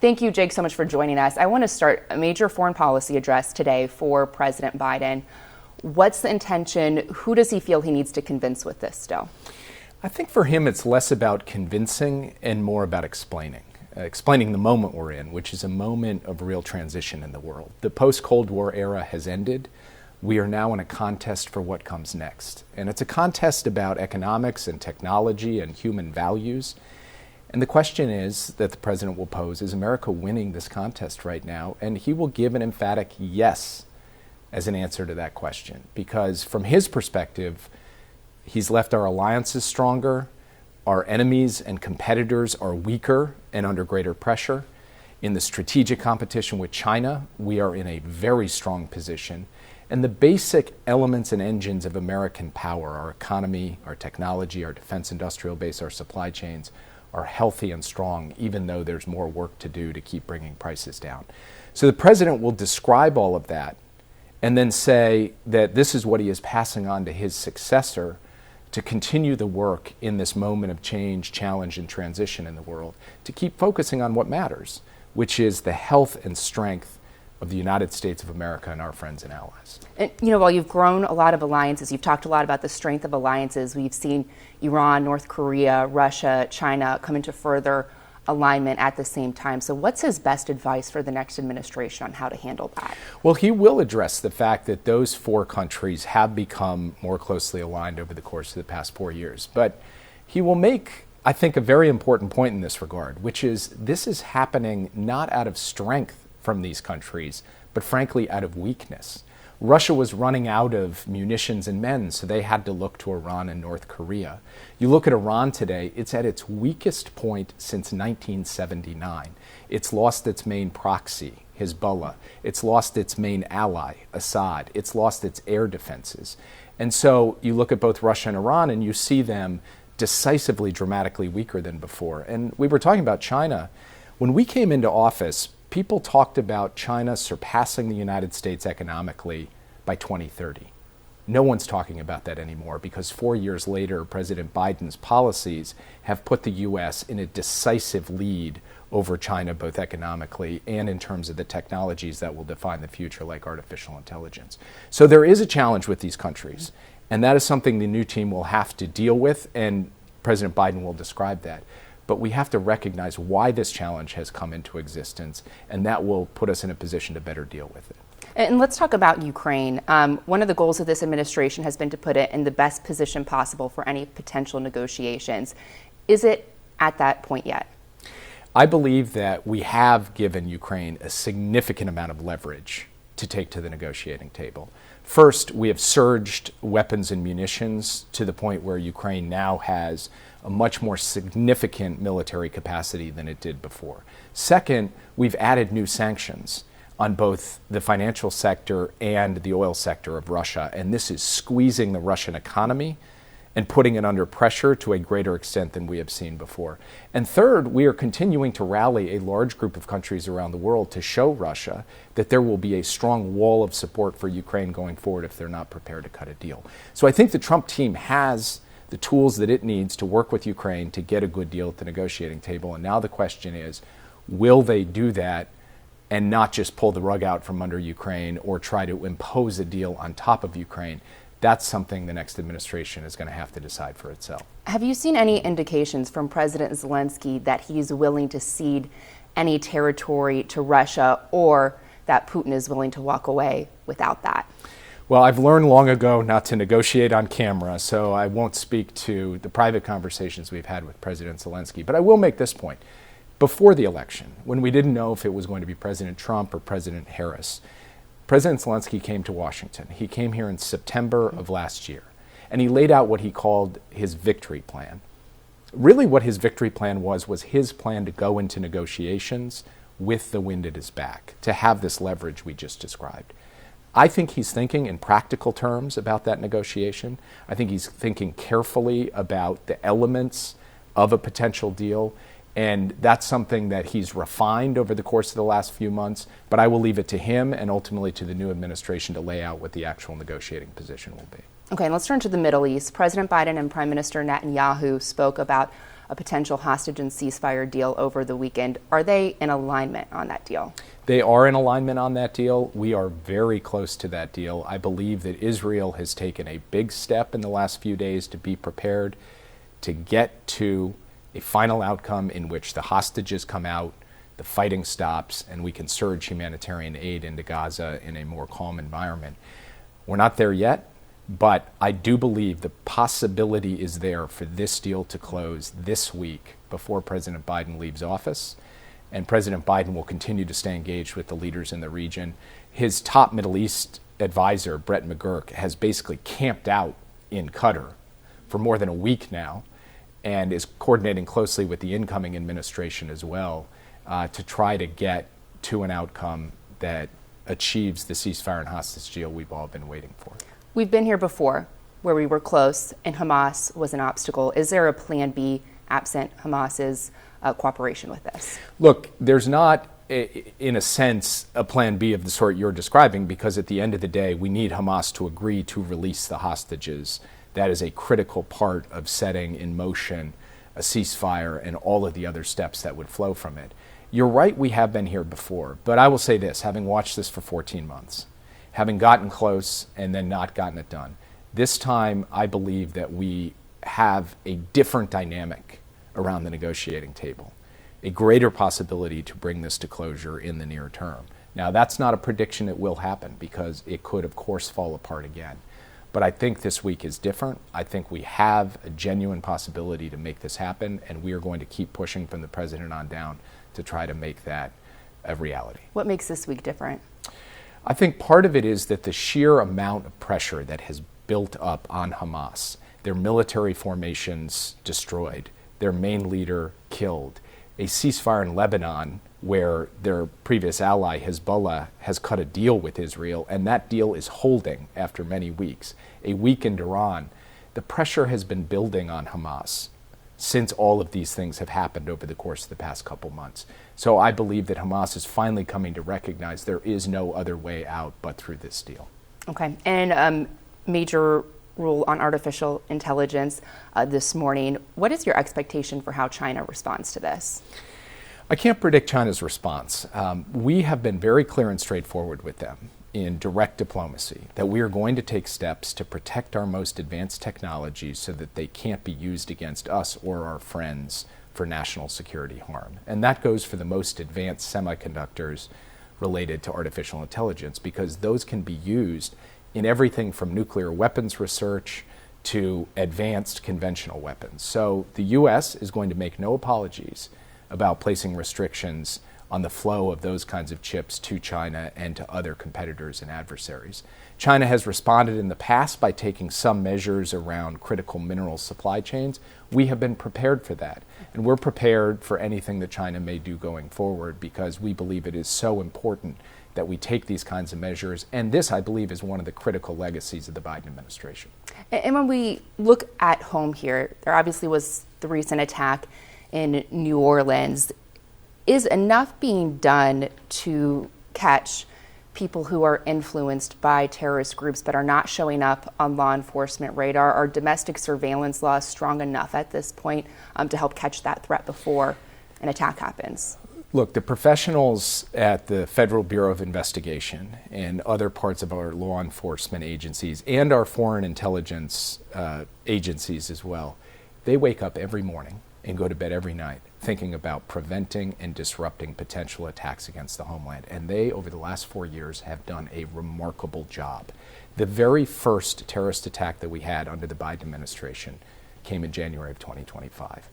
Thank you, Jake, so much for joining us. I want to start a major foreign policy address today for President Biden. What's the intention? Who does he feel he needs to convince with this still? I think for him it's less about convincing and more about explaining the moment we're in, which is a moment of real transition in the world. The post-Cold War era has ended. We are now in a contest for what comes next. And it's a contest about economics and technology and human values. And the question is that the president will pose, is America winning this contest right now? And he will give an emphatic yes as an answer to that question. Because from his perspective, he's left our alliances stronger, our enemies and competitors are weaker and under greater pressure. In the strategic competition with China, we are in a very strong position. And the basic elements and engines of American power, our economy, our technology, our defense industrial base, our supply chains, are healthy and strong, even though there's more work to do to keep bringing prices down. So the president will describe all of that and then say that this is what he is passing on to his successor to continue the work in this moment of change, challenge, and transition in the world, to keep focusing on what matters, which is the health and strength of the United States of America and our friends and allies. And, while you've grown a lot of alliances, you've talked a lot about the strength of alliances. We've seen Iran, North Korea, Russia, China come into further alignment at the same time. So what's his best advice for the next administration on how to handle that? Well, he will address the fact that those four countries have become more closely aligned over the course of the past 4 years. But he will make, I think, a very important point in this regard, which is this is happening not out of strength from these countries, but frankly out of weakness. Russia was running out of munitions and men, so they had to look to Iran and North Korea. You look at Iran today, it's at its weakest point since 1979. It's lost its main proxy, Hezbollah. It's lost its main ally, Assad. It's lost its air defenses. And so you look at both Russia and Iran and you see them decisively, dramatically weaker than before. And we were talking about China. When we came into office, people talked about China surpassing the United States economically by 2030. No one's talking about that anymore because 4 years later, President Biden's policies have put the U.S. in a decisive lead over China, both economically and in terms of the technologies that will define the future, like artificial intelligence. So there is a challenge with these countries, and that is something the new team will have to deal with, and President Biden will describe that. But we have to recognize why this challenge has come into existence, and that will put us in a position to better deal with it. And let's talk about Ukraine. One of the goals of this administration has been to put it in the best position possible for any potential negotiations. Is it at that point yet? I believe that we have given Ukraine a significant amount of leverage to take to the negotiating table. First, we have surged weapons and munitions to the point where Ukraine now has a much more significant military capacity than it did before. Second, we've added new sanctions on both the financial sector and the oil sector of Russia, and this is squeezing the Russian economy and putting it under pressure to a greater extent than we have seen before. And third, we are continuing to rally a large group of countries around the world to show Russia that there will be a strong wall of support for Ukraine going forward if they're not prepared to cut a deal. So I think the Trump team has the tools that it needs to work with Ukraine to get a good deal at the negotiating table. And now the question is, will they do that and not just pull the rug out from under Ukraine or try to impose a deal on top of Ukraine? That's something the next administration is going to have to decide for itself. Have you seen any indications from President Zelensky that he's willing to cede any territory to Russia, or that Putin is willing to walk away without that? Well, I've learned long ago not to negotiate on camera, so I won't speak to the private conversations we've had with President Zelensky. But I will make this point. Before the election, when we didn't know if it was going to be President Trump or President Harris, President Zelensky came to Washington. He came here in September of last year, and he laid out what he called his victory plan. Really what his victory plan was his plan to go into negotiations with the wind at his back, to have this leverage we just described. I think he's thinking in practical terms about that negotiation. I think he's thinking carefully about the elements of a potential deal. And that's something that he's refined over the course of the last few months. But I will leave it to him and ultimately to the new administration to lay out what the actual negotiating position will be. Okay, and let's turn to the Middle East. President Biden and Prime Minister Netanyahu spoke about a potential hostage and ceasefire deal over the weekend. Are they in alignment on that deal? They are in alignment on that deal. We are very close to that deal. I believe that Israel has taken a big step in the last few days to be prepared to get to a final outcome in which the hostages come out, the fighting stops, and we can surge humanitarian aid into Gaza in a more calm environment. We're not there yet, but I do believe the possibility is there for this deal to close this week before President Biden leaves office. And President Biden will continue to stay engaged with the leaders in the region. His top Middle East advisor, Brett McGurk, has basically camped out in Qatar for more than a week now and is coordinating closely with the incoming administration as well to try to get to an outcome that achieves the ceasefire and hostage deal we've all been waiting for. We've been here before where we were close and Hamas was an obstacle. Is there a plan B absent Hamas's cooperation with this? Look, there's not, in a sense, a plan B of the sort you're describing, because at the end of the day, we need Hamas to agree to release the hostages. That is a critical part of setting in motion a ceasefire and all of the other steps that would flow from it. You're right, we have been here before, but I will say this, having watched this for 14 months, having gotten close and then not gotten it done, this time I believe that we have a different dynamic around the negotiating table, a greater possibility to bring this to closure in the near term. Now, that's not a prediction it will happen, because it could, of course, fall apart again. But I think this week is different. I think we have a genuine possibility to make this happen, and we are going to keep pushing from the president on down to try to make that a reality. What makes this week different? I think part of it is that the sheer amount of pressure that has built up on Hamas, their military formations destroyed, their main leader killed, a ceasefire in Lebanon where their previous ally Hezbollah has cut a deal with Israel, and that deal is holding after many weeks, a weakened Iran. The pressure has been building on Hamas since all of these things have happened over the course of the past couple months. So I believe that Hamas is finally coming to recognize there is no other way out but through this deal. Okay, and major rule on artificial intelligence this morning. What is your expectation for how China responds to this? I can't predict China's response. We have been very clear and straightforward with them in direct diplomacy that we are going to take steps to protect our most advanced technologies so that they can't be used against us or our friends for national security harm. And that goes for the most advanced semiconductors related to artificial intelligence, because those can be used in everything from nuclear weapons research to advanced conventional weapons. So the U.S. is going to make no apologies about placing restrictions on the flow of those kinds of chips to China and to other competitors and adversaries. China has responded in the past by taking some measures around critical mineral supply chains. We have been prepared for that, and we're prepared for anything that China may do going forward, because we believe it is so important that we take these kinds of measures, and this, I believe, is one of the critical legacies of the Biden administration. And when we look at home here, there obviously was the recent attack in New Orleans. Is enough being done to catch people who are influenced by terrorist groups but are not showing up on law enforcement radar? Are domestic surveillance laws strong enough at this point to help catch that threat before an attack happens? Look, the professionals at the Federal Bureau of Investigation and other parts of our law enforcement agencies and our foreign intelligence agencies as well, they wake up every morning and go to bed every night thinking about preventing and disrupting potential attacks against the homeland. And they, over the last 4 years, have done a remarkable job. The very first terrorist attack that we had under the Biden administration came in January of 2025.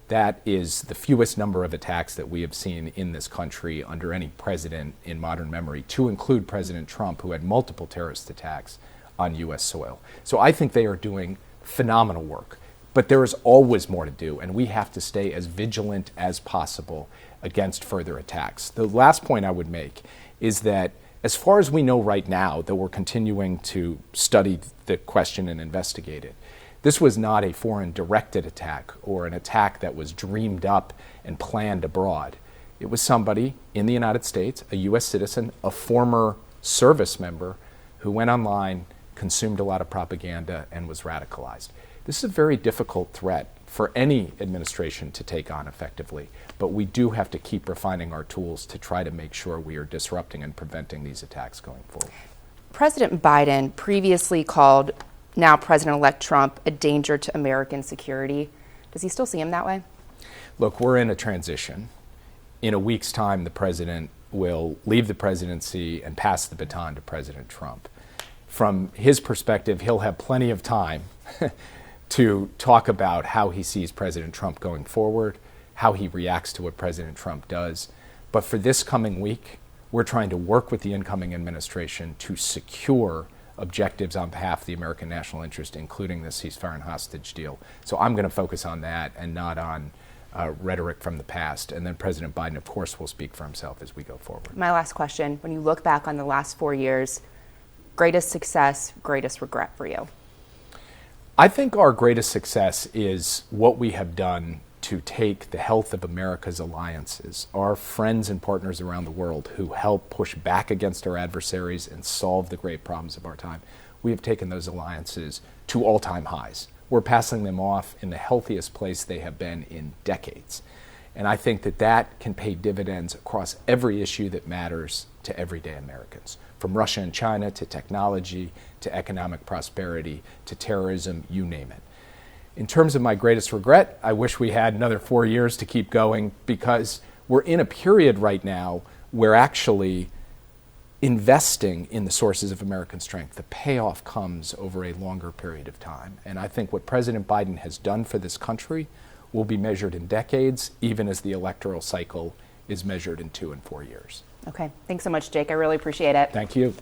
That is the fewest number of attacks that we have seen in this country under any president in modern memory, to include President Trump, who had multiple terrorist attacks on U.S. soil. So I think they are doing phenomenal work. But there is always more to do, and we have to stay as vigilant as possible against further attacks. The last point I would make is that as far as we know right now, though we're continuing to study the question and investigate it, this was not a foreign directed attack or an attack that was dreamed up and planned abroad. It was somebody in the United States, a U.S. citizen, a former service member, who went online, consumed a lot of propaganda, and was radicalized. This is a very difficult threat for any administration to take on effectively. But we do have to keep refining our tools to try to make sure we are disrupting and preventing these attacks going forward. President Biden previously called now President-elect Trump a danger to American security. Does he still see him that way? Look, we're in a transition. In a week's time, the president will leave the presidency and pass the baton to President Trump. From his perspective, he'll have plenty of time to talk about how he sees President Trump going forward, how he reacts to what President Trump does. But for this coming week, we're trying to work with the incoming administration to secure objectives on behalf of the American national interest, including the ceasefire and hostage deal. So I'm going to focus on that and not on rhetoric from the past. And then President Biden, of course, will speak for himself as we go forward. My last question, when you look back on the last 4 years, greatest success, greatest regret for you? I think our greatest success is what we have done to take the health of America's alliances, our friends and partners around the world who help push back against our adversaries and solve the great problems of our time. We have taken those alliances to all-time highs. We're passing them off in the healthiest place they have been in decades. And I think that that can pay dividends across every issue that matters to everyday Americans, from Russia and China to technology to economic prosperity to terrorism, you name it. In terms of my greatest regret, I wish we had another 4 years to keep going, because we're in a period right now where actually investing in the sources of American strength, the payoff comes over a longer period of time. And I think what President Biden has done for this country will be measured in decades, even as the electoral cycle is measured in 2 and 4 years. Okay. Thanks so much, Jake. I really appreciate it. Thank you.